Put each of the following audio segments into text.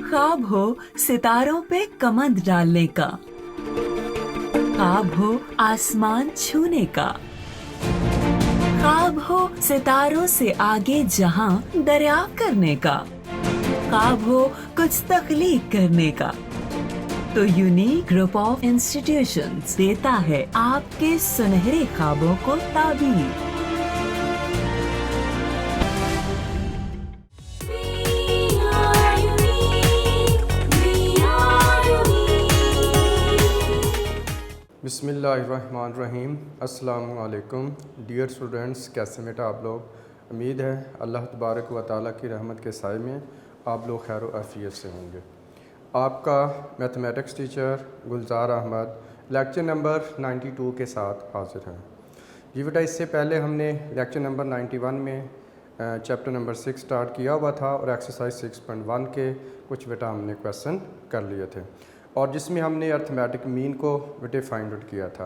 ख्वाब हो सितारों पे कमंद डालने का, ख्वाब हो आसमान छूने का, ख्वाब हो सितारों से आगे जहां दरिया करने का, ख्वाब हो कुछ तख्लीक करने का। तो यूनिक ग्रुप ऑफ इंस्टीट्यूशंस देता है आपके सुनहरे ख्वाबों को ताबीर। बिस्मिल्लाहिर्रहमानिर्रहीम। अस्सलामु अलैकुम डियर स्टूडेंट्स, कैसे बेटा आप लोग? उम्मीद है अल्लाह तबारक व तआला की रहमत के साए में आप लोग खैर व आफियत से होंगे। आपका मैथमेटिक्स टीचर गुलजार अहमद लेक्चर नंबर 92 के साथ हाजिर है। जी बेटा, इससे पहले हमने लेक्चर नंबर 91 में चैप्टर नंबर 6 स्टार्ट किया हुआ था और एक्सरसाइज 6.1 के कुछ बेटा हमने क्वेश्चन कर लिए थे और जिसमें हमने अर्थमेटिक मीन को बेटे फाइंड आउट किया था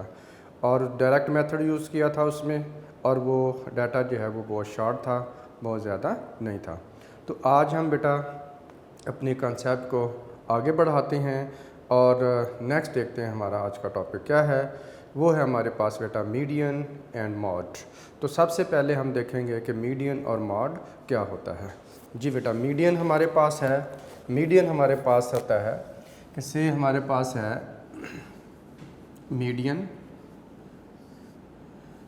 और डायरेक्ट मेथड यूज़ किया था उसमें, और वो डाटा जो है वो बहुत शॉर्ट था, बहुत ज़्यादा नहीं था। तो आज हम बेटा अपने कंसेप्ट को आगे बढ़ाते हैं और नेक्स्ट देखते हैं हमारा आज का टॉपिक क्या है। वो है हमारे पास बेटा मीडियन एंड मॉड। तो सबसे पहले हम देखेंगे कि मीडियन और मॉड क्या होता है। जी बेटा, मीडियन हमारे पास है, मीडियन हमारे पास होता है कि से हमारे पास है मीडियन।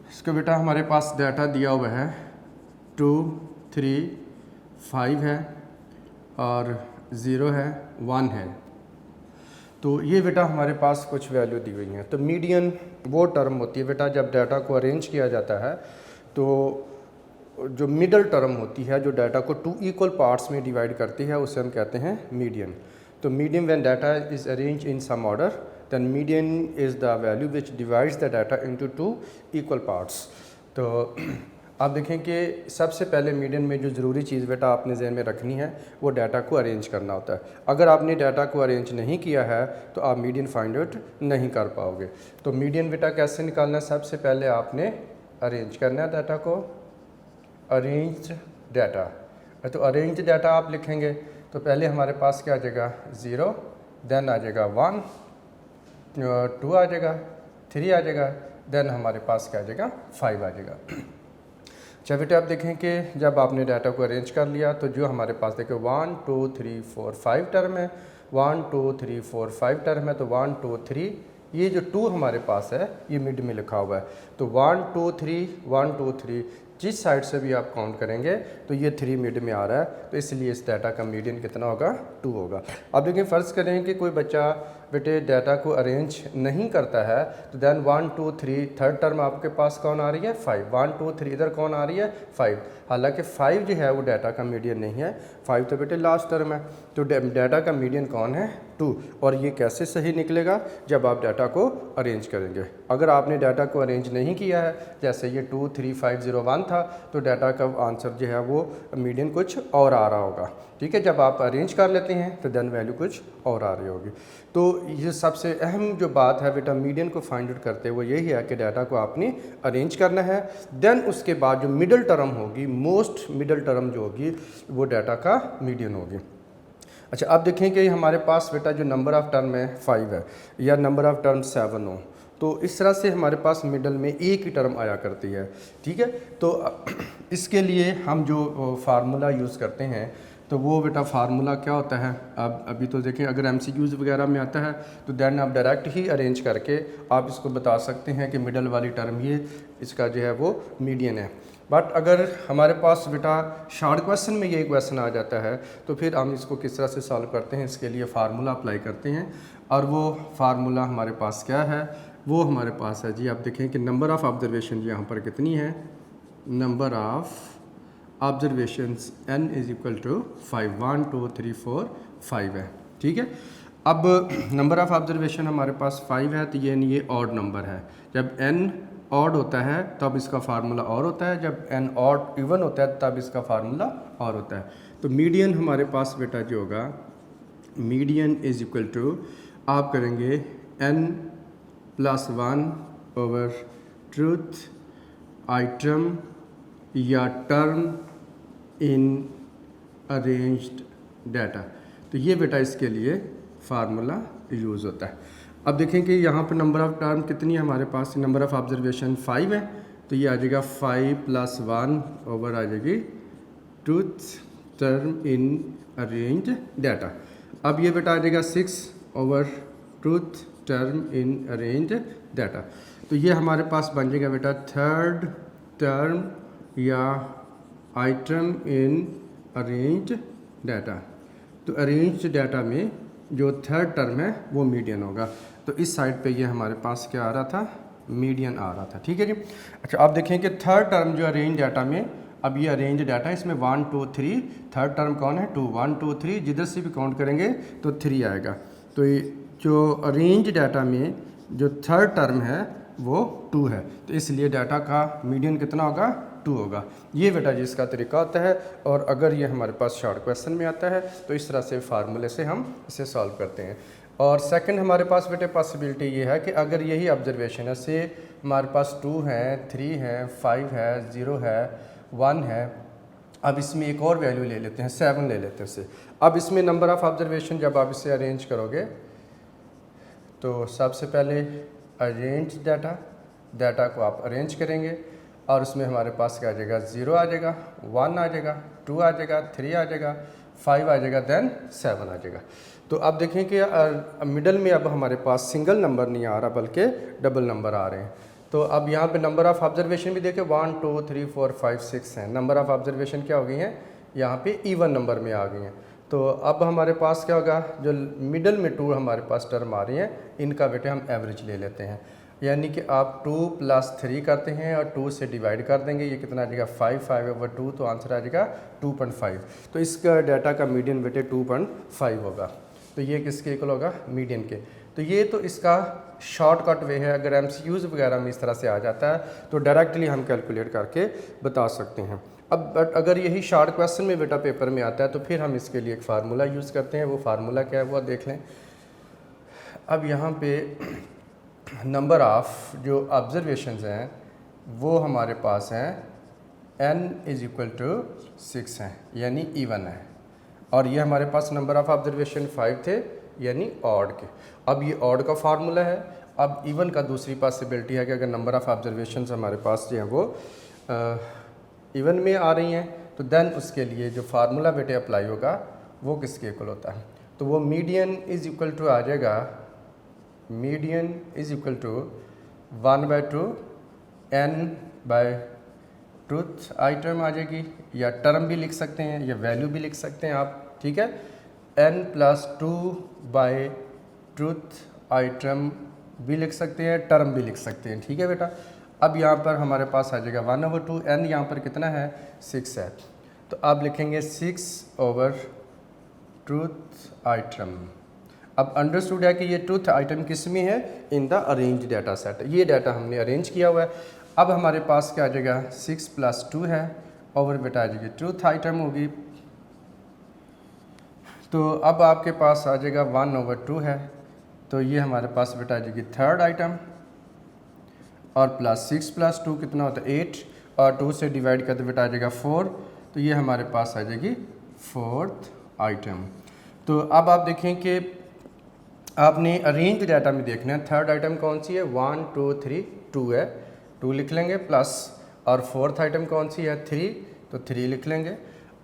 इसको बेटा हमारे पास डाटा दिया हुआ है 2, 3, 5 है और 0 है, 1 है। तो ये बेटा हमारे पास कुछ वैल्यू दी हुई हैं। तो मीडियन वो टर्म होती है बेटा जब डाटा को अरेंज किया जाता है तो जो मिडल टर्म होती है जो डाटा को 2 इक्वल पार्ट्स में डिवाइड करती है उसे हम कहते हैं मीडियन। तो median when data is arrange in some order then median is the value which divides the data into 2 equal parts. तो आप देखें कि सबसे पहले मीडियन में जो ज़रूरी चीज़ बेटा आपने ज़हन में रखनी है वो डाटा को अरेंज करना होता है। अगर आपने डाटा को अरेंज नहीं किया है तो आप मीडियन फाइंड आउट नहीं कर पाओगे। तो मीडियन बेटा कैसे निकालना है? सबसे पहले आपने अरेंज करना है डाटा को, अरेंज्ड डाटा। तो अरेंज्ड डाटा आप लिखेंगे तो पहले हमारे पास क्या आ जाएगा 0, देन आ जाएगा 1, 2 आ जाएगा, 3 आ जाएगा, देन हमारे पास क्या आ जाएगा 5 आ जाएगा। अच्छा बेटा, आप देखें कि जब आपने डाटा को अरेंज कर लिया तो जो हमारे पास देखें 1, 2, 3, 4, 5 टर्म है, 1, 2, 3, 4, 5 टर्म है। तो 1, 2, 3, ये जो 2 हमारे पास है ये मिड में लिखा हुआ है। तो 1, 2, 3, 1, 2, 3 जिस साइड से भी आप काउंट करेंगे तो ये 3 मिड में आ रहा है, तो इसलिए इस डाटा का मीडियन कितना होगा 2 होगा। अब देखिए फ़र्ज़ करें कि कोई बच्चा बेटे डाटा को अरेंज नहीं करता है तो देन 1, 2, 3 थर्ड टर्म आपके पास कौन आ रही है 5, 1, 2, 3 इधर कौन आ रही है 5। हालांकि 5 जो है वो डाटा का मीडियन नहीं है, 5 तो बेटे लास्ट टर्म है। तो डाटा का मीडियन कौन है 2। और ये कैसे सही निकलेगा? जब आप डाटा को अरेंज करेंगे। अगर आपने डाटा को अरेंज नहीं किया है, जैसे ये 2, 3, 5, 0, 1 था, तो डाटा का आंसर जो है वो मीडियन कुछ और आ रहा होगा। ठीक है, जब आप अरेंज कर लेते हैं तो देन वैल्यू कुछ और आ रही होगी। तो ये सबसे अहम जो बात है बेटा मीडियन को फाइंड आउट करते हुए यही है कि डाटा को आपने अरेंज करना है, देन उसके बाद जो मिडल टर्म होगी, मोस्ट मिडल टर्म जो होगी वो डाटा का मीडियन होगी। अच्छा, अब देखें कि हमारे पास बेटा जो नंबर ऑफ़ टर्म है 5 है या नंबर ऑफ़ टर्म 7 हो, तो इस तरह से हमारे पास मिडल में एक ही टर्म आया करती है। ठीक है, तो इसके लिए हम जो फार्मूला यूज़ करते हैं तो वो बेटा फार्मूला क्या होता है? अब अभी तो देखें, अगर MCQs वगैरह में आता है तो दैन आप डायरेक्ट ही अरेंज करके आप इसको बता सकते हैं कि मिडल वाली टर्म ये इसका जो है वो मीडियन है। बट अगर हमारे पास बेटा शॉर्ट क्वेश्चन में ये क्वेश्चन आ जाता है तो फिर हम इसको किस तरह से सॉल्व करते हैं, इसके लिए फार्मूला अप्लाई करते हैं। और वो फार्मूला हमारे पास क्या है? वो हमारे पास है जी, आप देखें कि नंबर ऑफ़ ऑब्जर्वेशन यहाँ पर कितनी है, number of observations n is equal to 5, 1, 2, 3, 4, 5 है। ठीक है, अब नंबर ऑफ़ ऑब्जर्वेशन हमारे पास 5 है तो ये ऑड नंबर है। जब n ऑड होता है तब इसका फार्मूला और होता है, जब n ऑड इवन होता है तब इसका फार्मूला और होता है। तो मीडियन हमारे पास बेटा जो होगा मीडियन इज़ इक्वल टू आप करेंगे n + 1 ओवर ट्रूथ आइटम या टर्म इन अरेंज्ड डाटा। तो तो ये बेटा इसके लिए फार्मूला यूज़ होता है। अब देखें कि यहाँ पर नंबर ऑफ़ टर्म कितनी है हमारे पास, नंबर ऑफ़ ऑब्जर्वेशन 5 है, तो ये आ जाएगा 5 + 1 ओवर आ जाएगी truth term in arrange data. अब ये बेटा आ जाएगा 6 over truth term in arrange data. तो ये हमारे पास बन जाएगा बेटा थर्ड टर्म या आइटम इन अरेंज डाटा। तो अरेंज डाटा में जो थर्ड टर्म है वो मीडियन होगा। तो इस साइड पे ये हमारे पास क्या आ रहा था, मीडियन आ रहा था। ठीक है जी। अच्छा आप देखें कि थर्ड टर्म जो अरेंज डाटा में, अब ये अरेंज डाटा है, इसमें 1 2 3, थर्ड टर्म कौन है 2, 1 2 3, जिधर से भी काउंट करेंगे तो 3 आएगा। तो ये जो अरेंज डाटा में जो थर्ड टर्म है वो 2 है, तो इसलिए डाटा का मीडियन कितना होगा 2 होगा। ये बेटा जी इसका तरीका होता है। और अगर ये हमारे पास शॉर्ट क्वेश्चन में आता है तो इस तरह से फार्मूले से हम इसे सॉल्व करते हैं। और सेकंड हमारे पास बेटे पॉसिबिलिटी ये है कि अगर यही ऑब्जर्वेशन है, से हमारे पास 2 है, 3 है, 5 है, 0 है, 1 है, अब इसमें एक और वैल्यू ले लेते हैं, 7 ले लेते हैं इसे। अब इसमें नंबर ऑफ़ ऑब्जर्वेशन जब आप इसे अरेंज करोगे तो सबसे पहले अरेंज डाटा को आप अरेंज करेंगे और उसमें हमारे पास क्या आ जाएगा, 0 आ जाएगा, 1 आ जाएगा, 2 आ जाएगा, 3 आ जाएगा, 5 आ जाएगा, देन 7 आ जाएगा। तो अब देखें कि मिडल में अब हमारे पास सिंगल नंबर नहीं आ रहा बल्कि डबल नंबर आ रहे हैं। तो अब यहाँ पे नंबर ऑफ़ ऑब्जर्वेशन भी देखें 1 2 3 4 5 6 हैं। नंबर ऑफ़ ऑब्जर्वेशन क्या हो गई हैं, यहाँ पे इवन नंबर में आ गई हैं। तो अब हमारे पास क्या होगा, जो मिडल में 2 हमारे पास टर्म आ रही हैं, इनका बेटे हम एवरेज ले लेते हैं। यानी कि आप 2 + 3 करते हैं और 2 से डिवाइड कर देंगे, ये कितना आ जाएगा 5/2, तो आंसर आ जाएगा 2.5। तो इसका डाटा का मीडियन बेटे 2.5 होगा। तो ये किसके इक्वल होगा, मीडियन के। तो ये तो इसका शॉर्टकट वे है। अगर MCQs वगैरह में इस तरह से आ जाता है तो डायरेक्टली हम कैलकुलेट करके बता सकते हैं। अब बट अगर यही शॉर्ट क्वेश्चन में बेटा पेपर में आता है तो फिर हम इसके लिए एक फार्मूला यूज़ करते हैं। वो फार्मूला क्या है वो देख लें। अब यहाँ पे नंबर ऑफ़ जो ऑब्जर्वेशंस हैं वो हमारे पास हैं n = 6 हैं, यानी इवन है। और ये हमारे पास नंबर ऑफ़ ऑब्जर्वेशन 5 थे, यानी ऑड के। अब ये ऑड का फार्मूला है। अब इवन का दूसरी पॉसिबिलिटी है कि अगर नंबर ऑफ़ ऑब्जर्वेशंस हमारे पास जो हैं वो इवन में आ रही हैं तो देन उसके लिए जो फार्मूला बेटे अप्लाई होगा वो किसके इक्वल होता है, तो वो मीडियन = आ जाएगा, मीडियन = 1/2 n/ट्रूथ आइटम आ जाएगी, या टर्म भी लिख सकते हैं या वैल्यू भी लिख सकते हैं आप। ठीक है, n + 2/ट्रूथ आइटम भी लिख सकते हैं, टर्म भी लिख सकते हैं। ठीक है बेटा। अब यहाँ पर हमारे पास आ जाएगा 1/2, n यहाँ पर कितना है 6 है, तो आप लिखेंगे 6/ट्रूथ आइटम। अब अंडरस्टूड है कि ये ट्रूथ आइटम किस में है, इन द अरेंज डाटा सेट। ये डाटा हमने अरेंज किया हुआ है। अब हमारे पास क्या आ जाएगा 6 + 2 है, ओवर बेटा आ जाएगी ट्रूथ आइटम होगी। तो अब आपके पास आ जाएगा 1/2 है, तो ये हमारे पास बेटा आ जाएगी थर्ड आइटम, और प्लस 6 + 2 कितना होता है 8, और 2 से डिवाइड कर दो बेटा आ जाएगा 4, तो ये हमारे पास आ जाएगी फोर्थ आइटम। तो अब आप देखें कि आपने अरेंज डाटा में देखना है थर्ड आइटम कौन सी है, 1 2 3 2 है, 2 लिख लेंगे प्लस, और फोर्थ आइटम कौन सी है 3, तो 3 लिख लेंगे।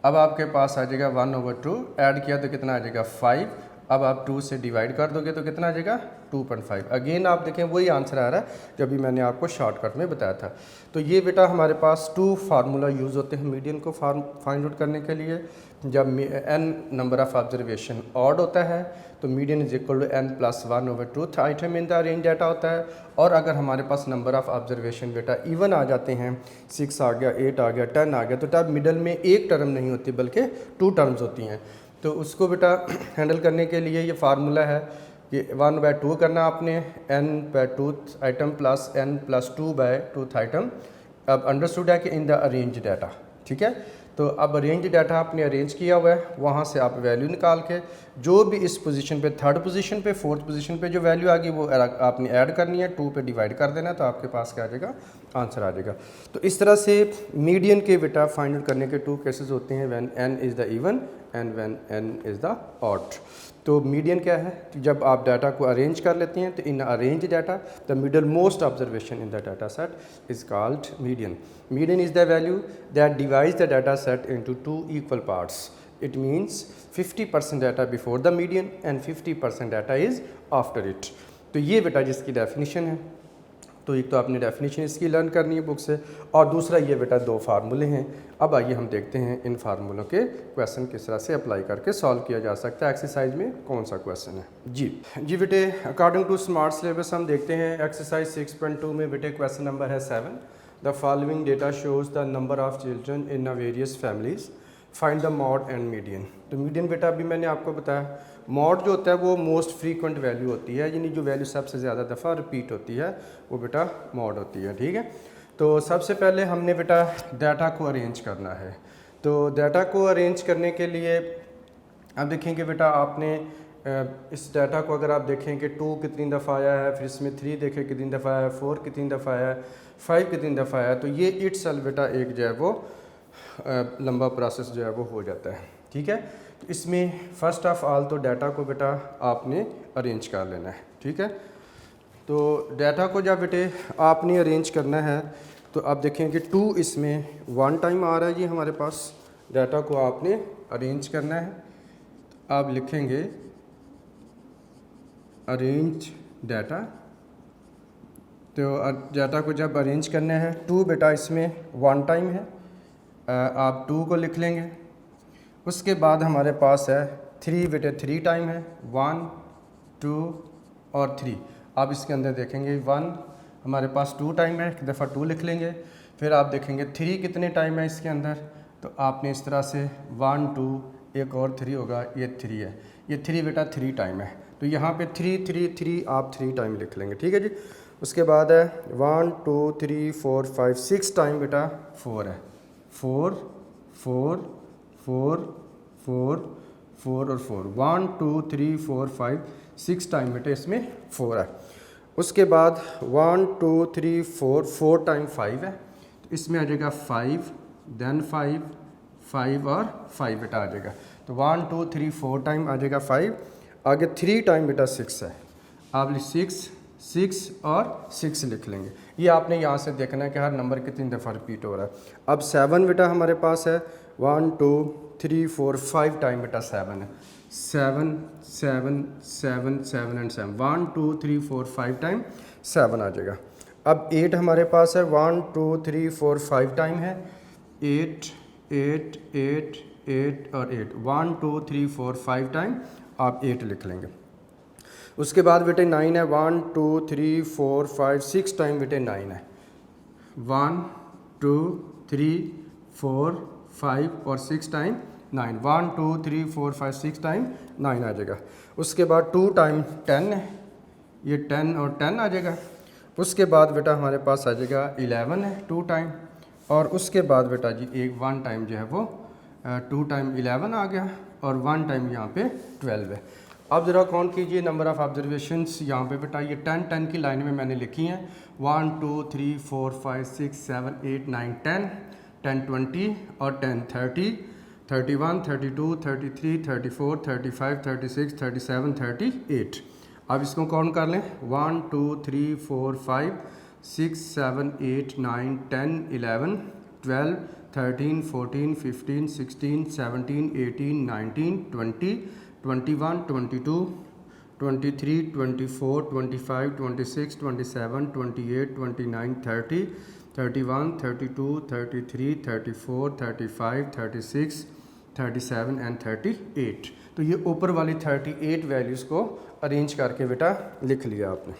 अब आपके पास आ जाएगा 1/2, ऐड किया तो कितना आ जाएगा 5, अब आप 2 से डिवाइड कर दोगे तो कितना आ जाएगा 2.5। अगेन आप देखें वही आंसर आ रहा है जो अभी मैंने आपको शॉर्टकट में बताया था। तो ये बेटा हमारे पास 2 फार्मूला यूज़ होते हैं मीडियन को फाइंड आउट करने के लिए। जब n number of observation odd होता है तो median = n + 1/2 item in the arrange data होता है। और अगर हमारे पास नंबर ऑफ़ ऑब्जर्वेशन बेटा इवन आ जाते हैं, 6 आ गया, 8 आ गया, 10 आ गया, तो तब मिडल में एक टर्म नहीं होती बल्कि 2 टर्म्स होती हैं। तो उसको बेटा हैंडल करने के लिए ये फार्मूला है कि 1/2 करना आपने, n/ट्रूथ आइटम प्लस n + 2/ट्रूथ आइटम। अब अंडरस्टूड है कि इन द अरेंज डाटा। ठीक है, तो अब अरेंज डाटा आपने अरेंज किया हुआ है, वहाँ से आप वैल्यू निकाल के जो भी इस पोजीशन पे, थर्ड पोजीशन पे, फोर्थ पोजीशन पे जो वैल्यू आ गई वो आपने ऐड करनी है, 2 पे डिवाइड कर देना है, तो आपके पास क्या आ जाएगा, आंसर आ जाएगा। तो इस तरह से मीडियन के बेटा फाइंड आउट करने के 2 केसेस होते हैं, when n is the even and when n is the odd. तो मीडियन क्या है, जब आप डाटा को अरेंज कर लेते हैं तो in arrange data the middle most observation in the data set is called median. Median is the value that divides the data set into 2 equal parts. It means 50% data before the median and 50% data is after it. तो ये बेटा जिसकी definition है, तो एक तो आपने definition इसकी लर्न करनी है बुक से, और दूसरा ये बेटा 2 फार्मूले हैं। अब आइए हम देखते हैं इन फार्मूलों के क्वेश्चन किस तरह से अप्लाई करके सॉल्व किया जा सकता है, एक्सरसाइज में कौन सा क्वेश्चन है। जी बेटे, अकॉर्डिंग टू स्मार्ट सिलेबस हम देखते हैं एक्सरसाइज 6.2 में बेटे क्वेश्चन नंबर है 7। The following data shows the number of children in a various families, find the mod and median. तो मीडियन बेटा अभी मैंने आपको बताया, मॉड जो होता है वो मोस्ट फ्रीक्वेंट वैल्यू होती है, यानी जो वैल्यू सबसे ज़्यादा दफ़ा रिपीट होती है वो बेटा मॉड होती है, ठीक है। तो सबसे पहले हमने बेटा डाटा को अरेंज करना है। तो डाटा को अरेंज करने के लिए अब देखेंगे बेटा, आपने इस डाटा को अगर आप देखें कि 2 कितनी दफ़ा आया है, फिर इसमें 3 देखें कितनी दफ़ा आया है, 4 कितनी दफ़ा आया है, 5 कितनी दफ़ा आया है, तो ये इटसेल्फ बेटा एक जो है वो लंबा प्रोसेस जो है वो हो जाता है, ठीक है। तो इसमें फ़र्स्ट ऑफ ऑल तो डाटा को बेटा आपने अरेंज कर लेना है, ठीक है। तो डाटा को जब बेटे आपने अरेंज करना है तो आप देखें कि 2 इसमें 1 टाइम आ रहा है जी हमारे पास, डाटा को आपने अरेंज करना है। तो आप लिखेंगे अरेंज डाटा, तो डाटा को जब अरेंज करना है 2 बेटा इसमें 1 टाइम है, आप 2 को लिख लेंगे। उसके बाद हमारे पास है 3 बेटे 3 टाइम है, 1 2 और 3। आप इसके अंदर देखेंगे 1 हमारे पास 2 टाइम है, एक दफ़ा 2 लिख लेंगे। फिर आप देखेंगे 3 कितने टाइम है इसके अंदर, तो आपने इस तरह से 1 2 एक और 3 होगा, ये 3 है, ये 3 बेटा 3 टाइम है, तो यहाँ पे 3 3 3 आप 3 टाइम लिख लेंगे, ठीक है जी। उसके बाद है 1 2 3 4 5 6 टाइम बेटा 4 है, 4 4 4 4 4 और 4, 1 2 3 4 5 6 टाइम बेटे इसमें 4 है। उसके बाद 1 2 3 4 टाइम 5 है, तो इसमें आ जाएगा 5 देन 5 5 और 5 बेटा आ जाएगा, तो 1 2 3 4 टाइम आ जाएगा 5। आगे 3 टाइम बेटा 6 है, आप 6 और 6 लिख लेंगे। ये आपने यहाँ से देखना है कि हर नंबर कितनी दफ़ा रिपीट हो रहा है। अब 7 बेटा हमारे पास है, 1 2 3 4 5 टाइम बेटा 7 है, 7 7 7 7 एंड 7, 1 2 3 4 5 टाइम 7 आ जाएगा। अब 8 हमारे पास है, 1 2 3 4 5 टाइम है, 8 8 8 8 और 8, 1 2 3 4 5 टाइम आप 8 लिख लेंगे। उसके बाद बेटे 9 है, 1 2 3 4 5 6 टाइम बेटे 9 है, 1 2 3 4 5 और 6 टाइम 9, 1 2 3 4 5 6 टाइम 9 आ जाएगा। उसके बाद 2 टाइम 10 है, ये 10 और 10 आ जाएगा। उसके बाद बेटा हमारे पास आ जाएगा 11 है 2 टाइम, और उसके बाद बेटा जी एक 1 टाइम जो है वो 2 टाइम 11 आ गया, और 1 टाइम यहाँ पे 12 है। अब ज़रा काउंट कीजिए नंबर ऑफ़ ऑब्जर्वेशंस यहाँ पे बेटा, ये 10 10 की लाइन में मैंने लिखी हैं, 1 2 3 4 5 6 7 8 9 10 10 20 और 10 30 31 32 33 34 35 36 37 38। अब इसको काउंट कर लें, 1 2 3 4 5 6 7 8 9 10 11 12 13 14 15 16 17 18 19 20 21 22 23 24 25 26 27 28 29 30 31 32 33 34 35 36 37 एंड 38। तो ये ऊपर वाली 38 वैल्यूज़ को अरेंज करके बेटा लिख लिया आपने,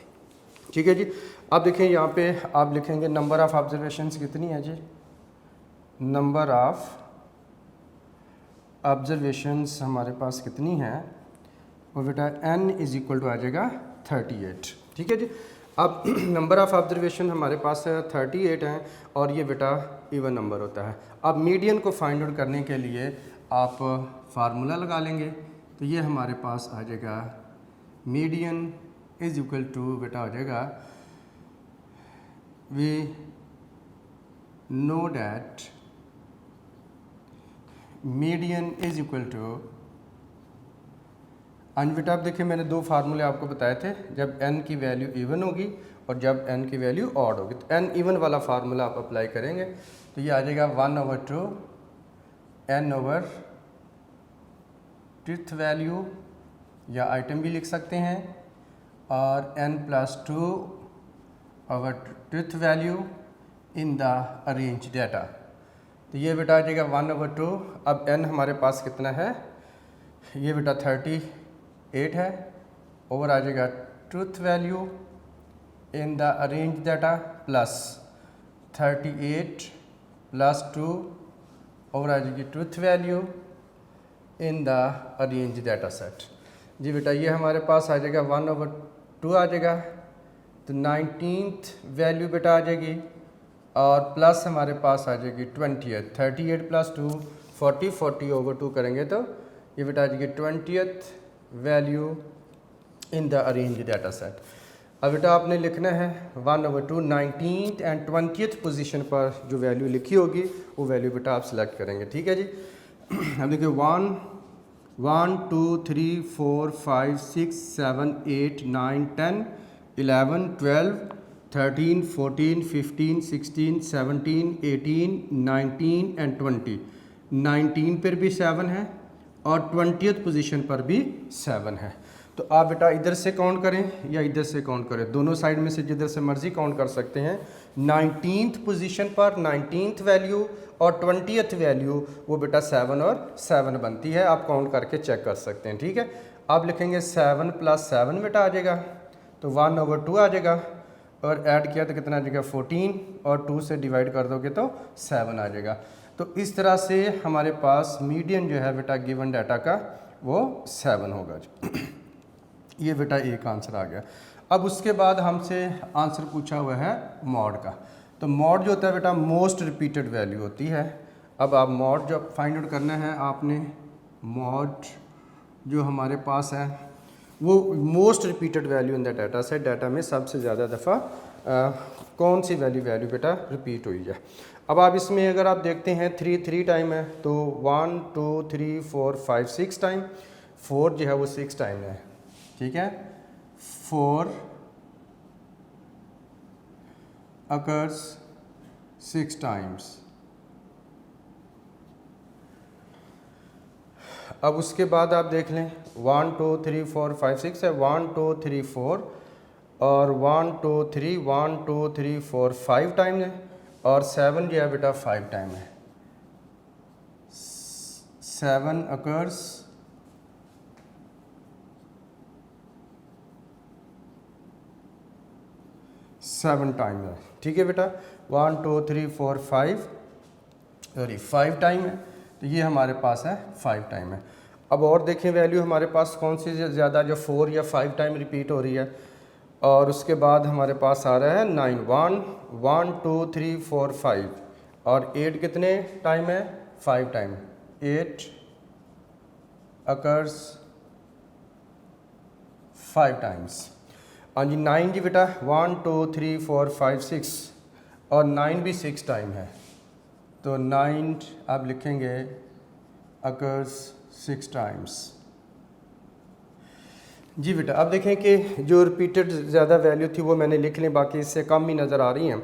ठीक है जी। अब देखें यहाँ पे आप लिखेंगे नंबर ऑफ़ ऑब्जर्वेशंस कितनी है जी, नंबर ऑफ़ ऑब्जर्वेशंस हमारे पास कितनी है, वो बेटा n इज़ इक्वल टू आ जाएगा 38, ठीक है जी। अब नंबर ऑफ़ ऑब्जर्वेशन हमारे पास 38 हैं और ये बेटा इवन नंबर होता है। अब मीडियन को फाइंड आउट करने के लिए आप फार्मूला लगा लेंगे, तो ये हमारे पास आ जाएगा मीडियन इज़ इक्वल टू बेटा हो जाएगा we know that median is equal to बेटा आप देखिए मैंने दो फार्मूले आपको बताए थे, जब n की वैल्यू इवन होगी और जब n की वैल्यू ऑड होगी। तो n इवन वाला फार्मूला आप अप्लाई करेंगे तो ये आ जाएगा 1/2 n ओवर ट्रुथ वैल्यू या आइटम भी लिख सकते हैं, और n + 2 over truth value in the arrange data. तो ये बेटा आ जाएगा 1/2। अब n हमारे पास कितना है, ये बेटा 38 है, ओवर आ जाएगा truth value in the arrange data plus 38 + 2 over आ जाएगी truth value in the arrange data set. जी बेटा ये हमारे पास आ जाएगा 1/2 आ जाएगा, तो 19th वैल्यू बेटा आ जाएगी, और प्लस हमारे पास आ जाएगी 20th। 38 + 2 40, 40/2 करेंगे तो ये बेटा आ जाएगी 20th value in the arrange data set. अब बेटा आपने लिखना है 1/2 19th एंड 20th पोजीशन पर जो वैल्यू लिखी होगी वो वैल्यू बेटा आप सिलेक्ट करेंगे। ठीक है जी। अब देखिए 1 2 3 4 5 6 7 8 9 10 11 12 13 14 15 16 17 18 19 एंड 20। 19 पर भी 7 है और 20th पोजीशन पर भी 7 है। तो आप बेटा इधर से काउंट करें या इधर से काउंट करें, दोनों साइड में से जिधर से मर्जी काउंट कर सकते हैं। 19th पोजीशन पर 19th वैल्यू और 20th वैल्यू वो बेटा 7 और 7 बनती है, आप काउंट करके चेक कर सकते हैं। ठीक है, आप लिखेंगे 7 + 7 बेटा आ जाएगा, तो 1/2 आ जाएगा, और ऐड किया तो कितना आ जाएगा 14, और 2 से डिवाइड कर दोगे तो 7 आ जाएगा। तो इस तरह से हमारे पास मीडियन जो है बेटा गिवन डाटा का वो 7 होगा। ये बेटा एक आंसर आ गया। अब उसके बाद हमसे आंसर पूछा हुआ है मॉड का। तो मॉड जो होता है बेटा मोस्ट रिपीटेड वैल्यू होती है। अब आप मॉड जो फाइंड आउट करना है आपने, मॉड जो हमारे पास है वो most repeated value in the data set, data में सबसे ज़्यादा दफ़ा कौन सी वैल्यू बेटा रिपीट हुई है। अब आप इसमें अगर आप देखते हैं 3 टाइम है, तो 1 2 3 4 5 6 टाइम, 4 जो है वो 6 टाइम है। ठीक है, 4 occurs 6 times। अब उसके बाद आप देख लें 1 2 3 4 5 6 है, 1 2 3 4 और 1 2 3 1 2 3 4 5 टाइम है, और 7 जो है बेटा 5 टाइम है। 7 occurs 7 टाइम है। ठीक है बेटा, 1 2 3 4 5 टाइम है, तो ये हमारे पास है 5 टाइम है। अब और देखें वैल्यू हमारे पास कौन सी ज़्यादा, जो 4 या 5 टाइम रिपीट हो रही है। और उसके बाद हमारे पास आ रहा है 9 1 2 3 4 5, और 8 कितने टाइम है 5 टाइम, 8 occurs 5 टाइम्स। हाँ जी 9 जी बेटा 1 2 3 4 5 6, और 9 भी 6 टाइम है, तो 9 आप लिखेंगे occurs 6 टाइम्स। जी बेटा अब देखें कि जो रिपीटेड ज़्यादा वैल्यू थी वो मैंने लिख ली, बाकी इससे कम ही नज़र आ रही हैं।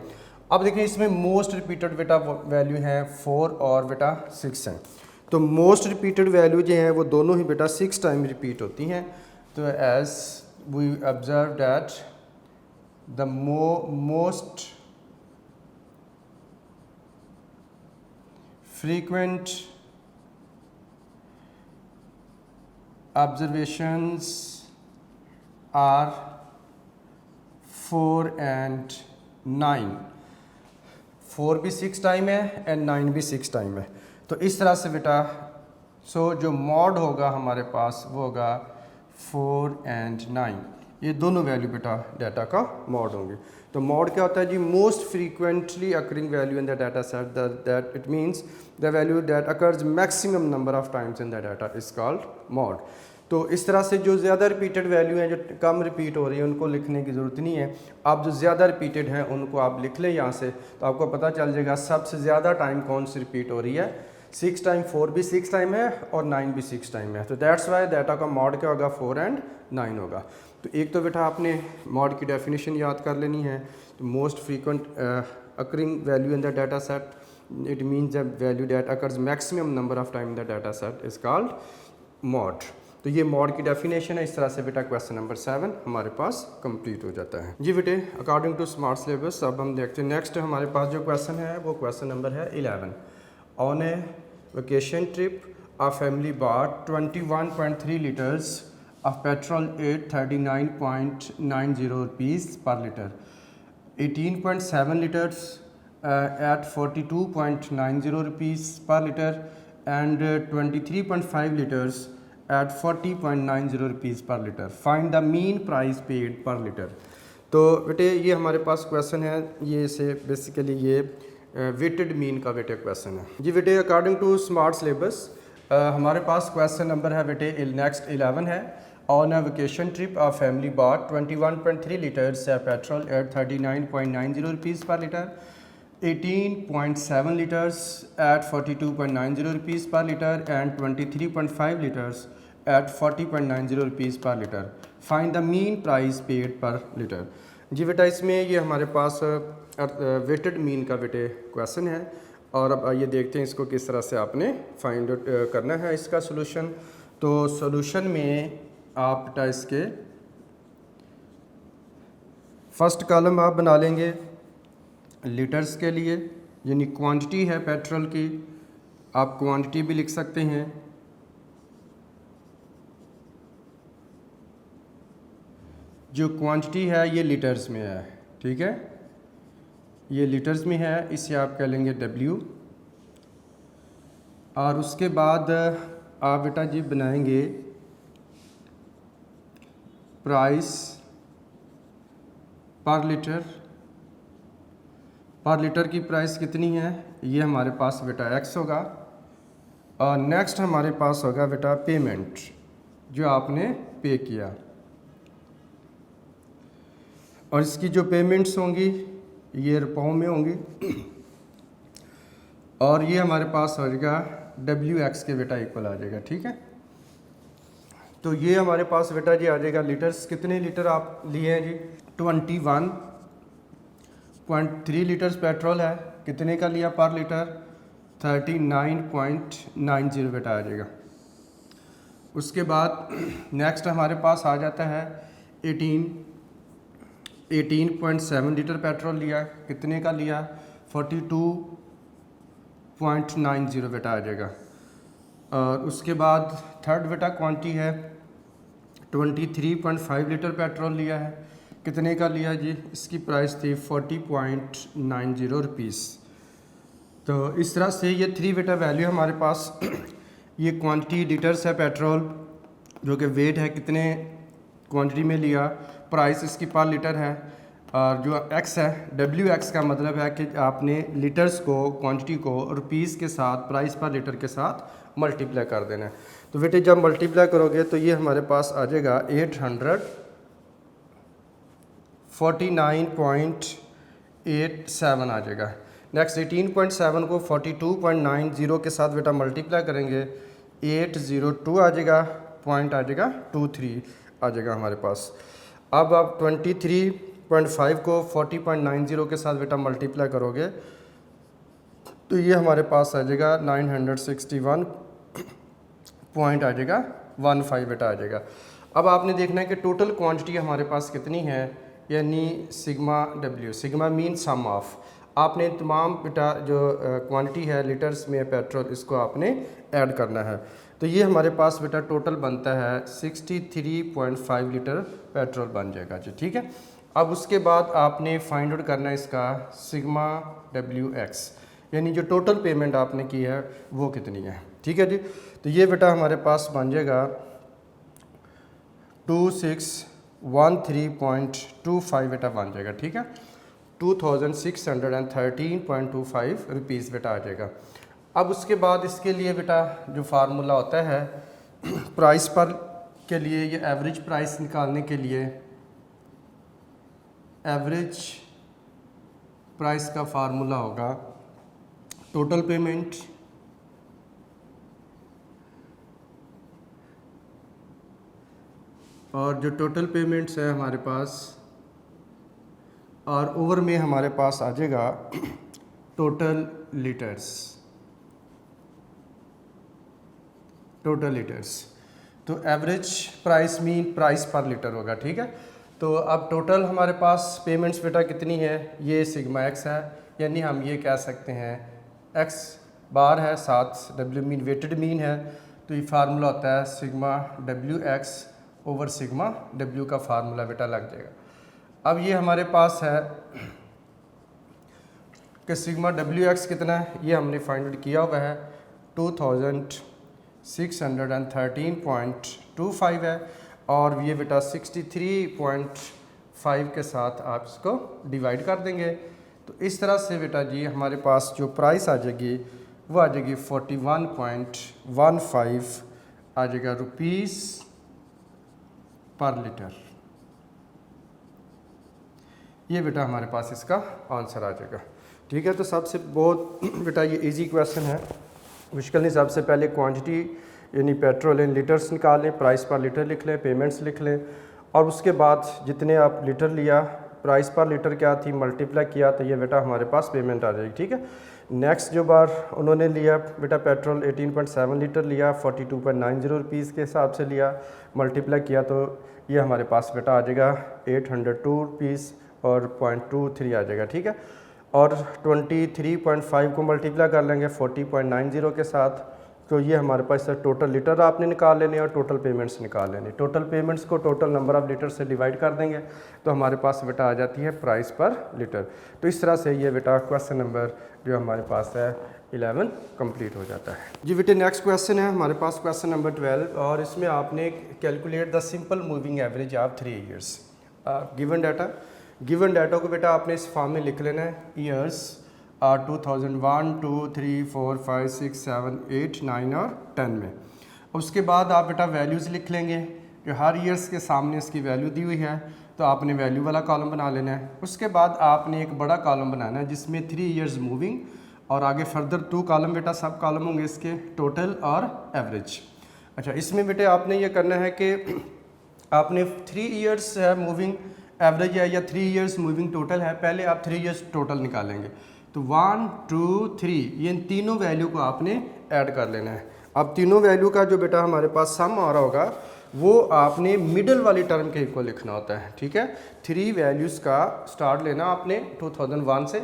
अब देखें इसमें मोस्ट रिपीटेड बेटा वैल्यू है 4 और बेटा 6 हैं। तो मोस्ट रिपीटेड वैल्यू जो हैं वो दोनों ही बेटा 6 टाइम रिपीट होती हैं। तो as we observe that the most frequent observations are 4 and 9। 4 भी 6 टाइम है एंड 9 भी 6 टाइम है। तो इस तरह से बेटा जो मॉड होगा हमारे पास वो होगा 4 and 9। ये दोनों वैल्यू बेटा डाटा का मॉड होंगे। तो मॉड क्या होता है जी? Most frequently occurring value in the data set, that it means the value that occurs maximum number of times in the data is called mode. तो इस तरह से जो ज़्यादा रिपीटेड वैल्यू हैं, जो कम रिपीट हो रही है, उनको लिखने की ज़रूरत नहीं है। आप जो ज़्यादा रिपीटेड हैं उनको आप लिख लें यहाँ से, तो आपको पता चल जाएगा सबसे ज़्यादा टाइम कौन सी रिपीट हो रही है। 6 टाइम 4 भी 6 टाइम है और 9 भी 6 टाइम है। तो दैट्स वाई डाटा का मॉड क्या होगा? 4 एंड 9 होगा। तो एक तो बेटा आपने मॉड की डेफिनेशन याद कर लेनी है। तो most frequent occurring value in the data set, it means the value that occurs maximum number of time in the data set is called mode. तो ये मॉड की डेफिनेशन है। इस तरह से बेटा क्वेश्चन नंबर 7 हमारे पास कंप्लीट हो जाता है जी बेटे, अकॉर्डिंग टू स्मार्ट सिलेबस। अब हम देखते हैं नेक्स्ट हमारे पास जो क्वेश्चन है वो क्वेश्चन नंबर है 11। On a vacation trip a family bought 21.3 litres of petrol at 39.90 rupees per litre, 18.7 litres at 42.90 rupees per liter and 23.5 liters at 40.90 rupees per liter. Find the mean price paid per liter. तो बेटे ये हमारे पास question है, ये से basically ये weighted mean का बेटे क्वेश्चन है जी बेटे। अकॉर्डिंग टू स्मार्ट सिलेबस हमारे पास क्वेश्चन नंबर है बेटे नेक्स्ट 11 है। On a vacation trip a family bought 21.3 litres petrol at 39.90 rupees per litre, 18.7 liters at 42.90 rupees per liter and 23.5 liters at 40.90 rupees per liter. Find the mean price paid per liter. जी बेटा इसमें ये हमारे पास weighted mean का बेटे question है। और अब आइए देखते हैं इसको किस तरह से आपने फाइंड आउट करना है इसका सोल्यूशन। तो सोल्यूशन में आप बेटा इसके फर्स्ट कॉलम आप बना लेंगे लीटर्स के लिए, यानी क्वांटिटी है पेट्रोल की, आप क्वांटिटी भी लिख सकते हैं। जो क्वांटिटी है ये लीटर्स में है, ठीक है, ये लीटर्स में है, इसे आप कह लेंगे W। और उसके बाद आप बेटा जी बनाएंगे प्राइस पर लीटर। पर लीटर की प्राइस कितनी है? ये हमारे पास बेटा X होगा। और नेक्स्ट हमारे पास होगा बेटा पेमेंट, जो आपने पे किया। और इसकी जो पेमेंट्स होंगी ये रुपयों में होंगी। और ये हमारे पास हो जाएगा WX के बेटा इक्वल आ जाएगा, ठीक है। तो ये हमारे पास बेटा जी आ जाएगा लीटर्स। कितने लीटर आप लिए हैं जी? 21.3 लीटर्स पेट्रोल है, कितने का लिया पर लीटर? 39.90 बेटा आ जाएगा। उसके बाद नेक्स्ट हमारे पास आ जाता है 18.7 लीटर पेट्रोल लिया, कितने का लिया? 42.90 बेटा आ जाएगा। और उसके बाद थर्ड बेटा क्वांटिटी है 23.5 लीटर पेट्रोल लिया है, कितने का लिया जी? इसकी प्राइस थी 40.90 रुपीज़। तो इस तरह से ये 3 बेटा वैल्यू हमारे पास ये क्वांटिटी लीटर्स है पेट्रोल, जो कि वेट है कितने क्वांटिटी में लिया, प्राइस इसकी पर लीटर है, और जो एक्स है WX का मतलब है कि आपने लीटर्स को क्वांटिटी को रुपीज़ के साथ प्राइस पर लीटर के साथ मल्टीप्लाई कर देना है। तो बेटे जब मल्टीप्लाई करोगे तो ये हमारे पास आ जाएगा 849.87 आ जाएगा। नेक्स्ट 18.7 को 42.90 के साथ बेटा मल्टीप्लाई करेंगे, 802 आ जाएगा, पॉइंट आ जाएगा 23 आ जाएगा हमारे पास। अब आप 23.5 को 40.90 के साथ बेटा मल्टीप्लाई करोगे तो ये हमारे पास आ जाएगा 961 पॉइंट आ जाएगा 15 बेटा आ जाएगा। अब आपने देखना है कि टोटल क्वांटिटी हमारे पास कितनी है, यानी sigma W, sigma mean sum of. आपने तमाम बेटा जो क्वांटिटी है लीटर्स में पेट्रोल, इसको आपने ऐड करना है। तो ये हमारे पास बेटा टोटल बनता है 63.5 लीटर पेट्रोल बन जाएगा जी, ठीक है। अब उसके बाद आपने फाइंड आउट करना है इसका सिग्मा WX, यानी जो टोटल पेमेंट आपने की है वो कितनी है, ठीक है जी। तो ये बेटा हमारे पास बन जाएगा 13.25 बेटा बन जाएगा, ठीक है। 2613.25 रुपीज़ बेटा आ जाएगा। अब उसके बाद इसके लिए बेटा जो फार्मूला होता है प्राइस पर के लिए, ये एवरेज प्राइस निकालने के लिए एवरेज प्राइस का फार्मूला होगा टोटल पेमेंट और जो टोटल पेमेंट्स है हमारे पास, और ओवर में हमारे पास आ जाएगा टोटल लीटर्स, टोटल लीटर्स। तो एवरेज प्राइस मीन प्राइस पर लीटर होगा, ठीक है। तो अब टोटल हमारे पास पेमेंट्स बेटा कितनी है, ये सिग्मा एक्स है, यानी हम ये कह सकते हैं एक्स बार है, साथ डब्ल्यू मीन वेटेड मीन है, तो ये फार्मूला होता है sigma W x over sigma W का फार्मूला बेटा लग जाएगा। अब ये हमारे पास है कि सिग्मा डब्ल्यू एक्स कितना है, ये हमने फाइंड आउट किया हुआ है 2613.25 है, और ये बेटा 63.5 के साथ आप इसको डिवाइड कर देंगे। तो इस तरह से बेटा जी हमारे पास जो प्राइस आ जाएगी वो आ जाएगी 41.15 आ जाएगा रुपीज़ पर लीटर। ये बेटा हमारे पास इसका आंसर आ जाएगा, ठीक है। तो सबसे बहुत बेटा ये इजी क्वेश्चन है, मुश्किल नहीं। सबसे पहले क्वांटिटी यानी पेट्रोल इन लीटर्स निकाल लें, प्राइस पर लीटर लिख लें, पेमेंट्स लिख लें, और उसके बाद जितने आप लीटर लिया, प्राइस पर लीटर क्या थी, मल्टीप्लाई किया, तो ये बेटा हमारे पास पेमेंट आ जाएगी, ठीक है। नेक्स्ट जो बार उन्होंने लिया बेटा पेट्रोल 18.7 लीटर लिया, 42.90 रुपीज़ के हिसाब से लिया, मल्टीप्लाई किया, तो ये हमारे पास बेटा आ जाएगा 802 रुपीज़ और 0.23 आ जाएगा, ठीक है। और 23.5 को मल्टीप्लाई कर लेंगे 40.90 के साथ, तो ये हमारे पास टोटल लीटर आपने निकाल लेने और टोटल पेमेंट्स निकाल लेने। टोटल पेमेंट्स को टोटल नंबर ऑफ़ लीटर से डिवाइड कर देंगे तो हमारे पास बेटा आ जाती है प्राइस पर लीटर। तो इस तरह से ये बेटा क्वेश्चन नंबर जो हमारे पास है 11 कंप्लीट हो जाता है जी। बेटे नेक्स्ट क्वेश्चन है हमारे पास क्वेश्चन नंबर 12, और इसमें आपने calculate the simple moving average of 3 years. Given data को बेटा आपने इस फॉर्म में लिख लेना है, ईयर्स 2001, 2, 3, 4, 5, 6, 7, 8, 9 और 10 में। उसके बाद आप बेटा वैल्यूज़ लिख लेंगे कि हर ईयर्स के सामने इसकी वैल्यू दी हुई है, तो आपने वैल्यू वाला कॉलम बना लेना है। उसके बाद आपने एक बड़ा कॉलम बनाना है जिसमें 3 ईयर्स मूविंग और आगे फर्दर 2 कॉलम बेटा सब कॉलम होंगे इसके, टोटल और एवरेज। अच्छा, इसमें बेटे आपने ये करना है कि आपने 3 ईयर्स है मूविंग एवरेज है या 3 ईयर्स मूविंग टोटल है, पहले आप 3 ईयर्स टोटल निकालेंगे। तो 1, 2, 3 ये तीनों वैल्यू को आपने ऐड कर लेना है। अब तीनों वैल्यू का जो बेटा हमारे पास सम आ रहा होगा वो आपने मिडल वाली टर्म के इक्वल लिखना होता है, ठीक है। 3 वैल्यूज़ का स्टार्ट लेना आपने 2001 से,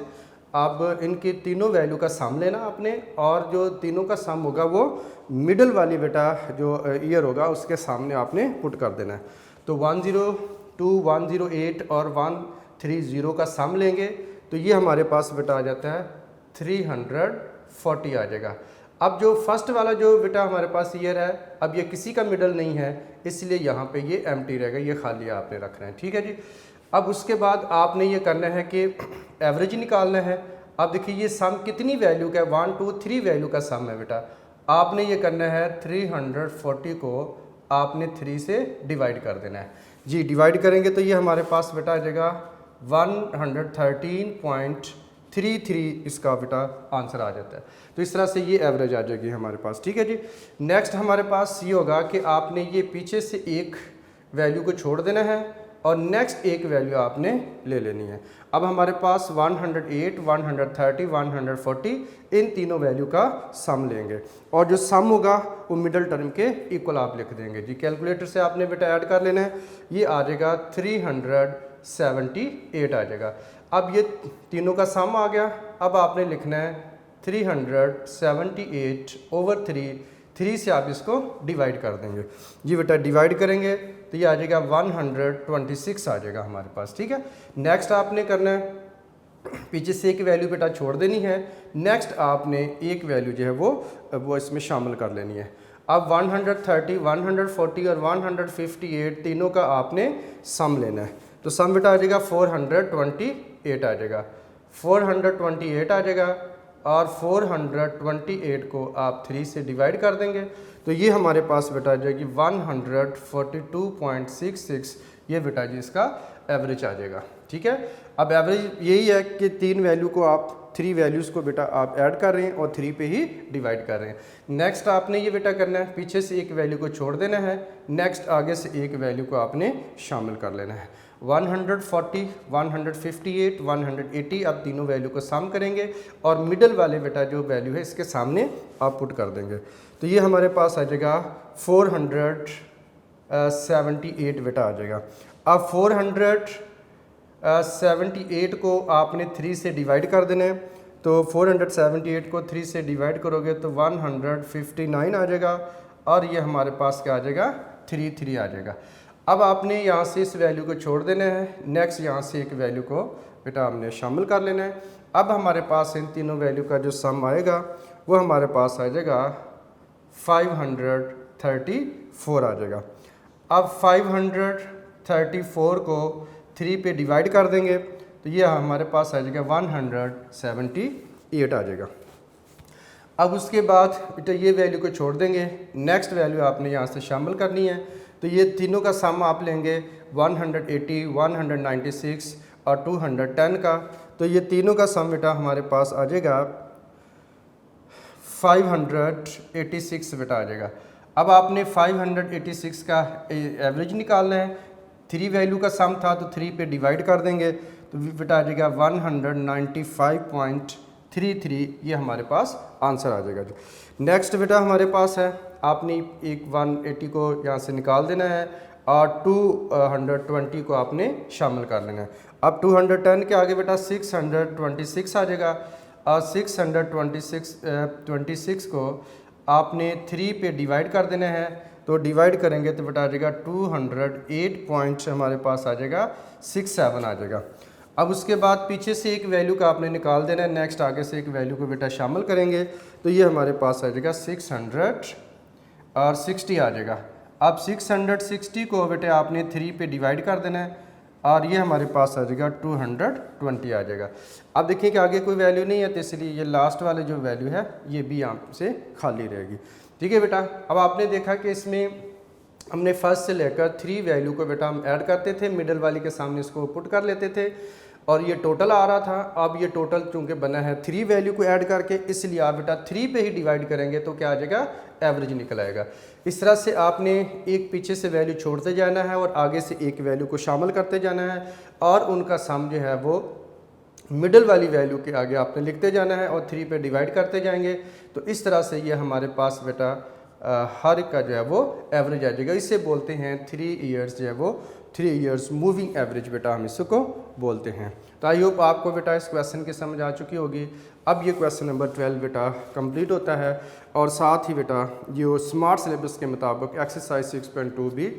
अब इनके तीनों वैल्यू का सम लेना आपने, और जो तीनों का सम होगा वो मिडल वाली बेटा जो ईयर होगा उसके सामने आपने पुट कर देना है। तो 102, 108 और 130 का सम लेंगे तो ये हमारे पास बेटा आ जाता है 340 आ जाएगा। अब जो फर्स्ट वाला जो बेटा हमारे पास ईयर है, अब ये किसी का मिडल नहीं है इसलिए यहाँ पे ये एम्प्टी रहेगा, ये खाली आपने रखना है, ठीक है जी। अब उसके बाद आपने ये करना है कि एवरेज निकालना है। अब देखिए ये सम कितनी वैल्यू का है, 1, 2, 3 वैल्यू का सम है बेटा। आपने ये करना है 340 को आपने 3 से डिवाइड कर देना है जी। डिवाइड करेंगे तो ये हमारे पास बेटा आ जाएगा 113.33 इसका बेटा आंसर आ जाता है। तो इस तरह से ये एवरेज आ जाएगी हमारे पास, ठीक है जी। नेक्स्ट हमारे पास ये होगा कि आपने ये पीछे से एक वैल्यू को छोड़ देना है और नेक्स्ट एक वैल्यू आपने ले लेनी है। अब हमारे पास 108, 130, 140 इन तीनों वैल्यू का सम लेंगे और जो सम होगा वो मिडल टर्म के इक्वल आप लिख देंगे जी। कैलकुलेटर से आपने बेटा ऐड कर लेना है, ये आ जाएगा 378 आ जाएगा। अब ये तीनों का सम आ गया, अब आपने लिखना है 378 ओवर 3 से आप इसको डिवाइड कर देंगे जी। बेटा डिवाइड करेंगे तो ये आ जाएगा 126 आ जाएगा हमारे पास, ठीक है। नेक्स्ट आपने करना है, पीछे से एक वैल्यू बेटा छोड़ देनी है, नेक्स्ट आपने एक वैल्यू जो है वो इसमें शामिल कर लेनी है। अब 130, 140 और 158 तीनों का आपने सम लेना है। तो सम बेटा आ जाएगा 428 आ जाएगा, 428 आ जाएगा और 428 को आप 3 से डिवाइड कर देंगे तो ये हमारे पास बेटा आ जाएगी 142.66। ये बेटा जी इसका एवरेज आ जाएगा। ठीक है, अब एवरेज यही है कि 3 वैल्यू को आप 3 वैल्यूज़ को बेटा आप ऐड कर रहे हैं और 3 पे ही डिवाइड कर रहे हैं। नेक्स्ट आपने ये बेटा करना है, पीछे से एक वैल्यू को छोड़ देना है, नेक्स्ट आगे से एक वैल्यू को आपने शामिल कर लेना है। 140, 158, 180 आप तीनों वैल्यू को सम करेंगे और मिडल वाले बेटा जो वैल्यू है इसके सामने आप पुट कर देंगे तो ये हमारे पास आ जाएगा 478 बेटा आ जाएगा। अब 478 को आपने 3 से डिवाइड कर देना है तो 478 को 3 से डिवाइड करोगे तो 159 आ जाएगा और ये हमारे पास क्या आ जाएगा 33 आ जाएगा। अब आपने यहाँ से इस वैल्यू को छोड़ देना है, नेक्स्ट यहाँ से एक वैल्यू को बेटा हमने शामिल कर लेना है। अब हमारे पास इन तीनों वैल्यू का जो सम आएगा वो हमारे पास आ जाएगा 534 आ जाएगा। अब 534 को 3 पे डिवाइड कर देंगे तो ये हमारे पास आ जाएगा 178 आ जाएगा। अब उसके बाद बेटा ये वैल्यू को छोड़ देंगे, नेक्स्ट वैल्यू आपने यहाँ से शामिल करनी है तो ये तीनों का सम आप लेंगे 180, 196 और 210 का तो ये तीनों का सम बेटा हमारे पास आ जाएगा 586 बेटा आ जाएगा। अब आपने 586 का एवरेज निकालना है, 3 वैल्यू का सम था तो 3 पे डिवाइड कर देंगे तो बेटा आ जाएगा 195.33। ये हमारे पास आंसर आ जाएगा। जो नेक्स्ट बेटा हमारे पास है, आपने एक 180 को यहाँ से निकाल देना है और 220 को आपने शामिल कर लेना है। अब 210 के आगे बेटा 626 आ जाएगा और 626 को आपने 3 पे डिवाइड कर देना है तो डिवाइड करेंगे तो बेटा आ जाएगा 208 पॉइंट हमारे पास आ जाएगा 67 आ जाएगा। अब उसके बाद पीछे से एक वैल्यू का आपने निकाल देना है, नेक्स्ट आगे से एक वैल्यू को बेटा शामिल करेंगे तो ये हमारे पास आ जाएगा 660 आ जाएगा। अब 660 को बेटे आपने 3 पे डिवाइड कर देना है और ये हमारे पास आ जाएगा 220 आ जाएगा। अब देखिए कि आगे कोई वैल्यू नहीं है तो इसलिए ये लास्ट वाले जो वैल्यू है ये भी यहाँ से खाली रहेगी। ठीक है बेटा, अब आपने देखा कि इसमें हमने फर्स्ट से लेकर 3 वैल्यू को बेटा हम ऐड करते थे, मिडल वाली के सामने इसको पुट कर लेते थे और ये टोटल आ रहा था। अब ये टोटल चूंकि बना है 3 वैल्यू को ऐड करके, इसलिए आप बेटा 3 पे ही डिवाइड करेंगे तो क्या आ जाएगा एवरेज निकल आएगा। इस तरह से आपने एक पीछे से वैल्यू छोड़ते जाना है और आगे से एक वैल्यू को शामिल करते जाना है और उनका सम जो है वो मिडल वाली वैल्यू के आगे आपने लिखते जाना है और 3 पे डिवाइड करते जाएंगे तो इस तरह से ये हमारे पास बेटा हर एक का जो है वो एवरेज आ जाएगा। इसे बोलते हैं 3 ईयर्स जो है वो 3 ईयर्स मूविंग एवरेज बेटा हम इसको बोलते हैं। तो आई होप आपको बेटा इस क्वेश्चन की समझ आ चुकी होगी। अब ये क्वेश्चन नंबर 12 बेटा कंप्लीट होता है और साथ ही बेटा जो स्मार्ट सिलेबस के मुताबिक एक्सरसाइज 6.2 भी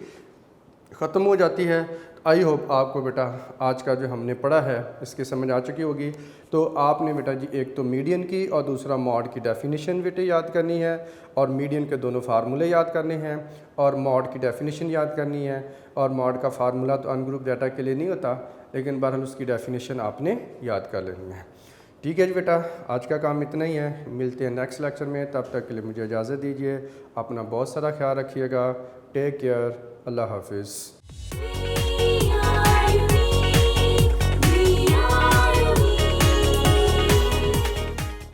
ख़त्म हो जाती है। आई होप आपको बेटा आज का जो हमने पढ़ा है इसकी समझ आ चुकी होगी। तो आपने बेटा जी एक तो मीडियन की और दूसरा मॉड की डेफिनेशन बेटे याद करनी है और मीडियन के दोनों फार्मूले याद करने हैं और मॉड की डेफिनेशन याद करनी है। और मॉड का फार्मूला तो अनग्रुप डाटा के लिए नहीं होता, लेकिन बहरहाल उसकी डेफिनेशन आपने याद कर लेनी है। ठीक है जी बेटा, आज का काम इतना ही है। मिलते हैं नेक्स्ट लेक्चर में, तब तक के लिए मुझे इजाज़त दीजिए। अपना बहुत सारा ख्याल रखिएगा। टेक केयर, अल्लाह हाफिज़।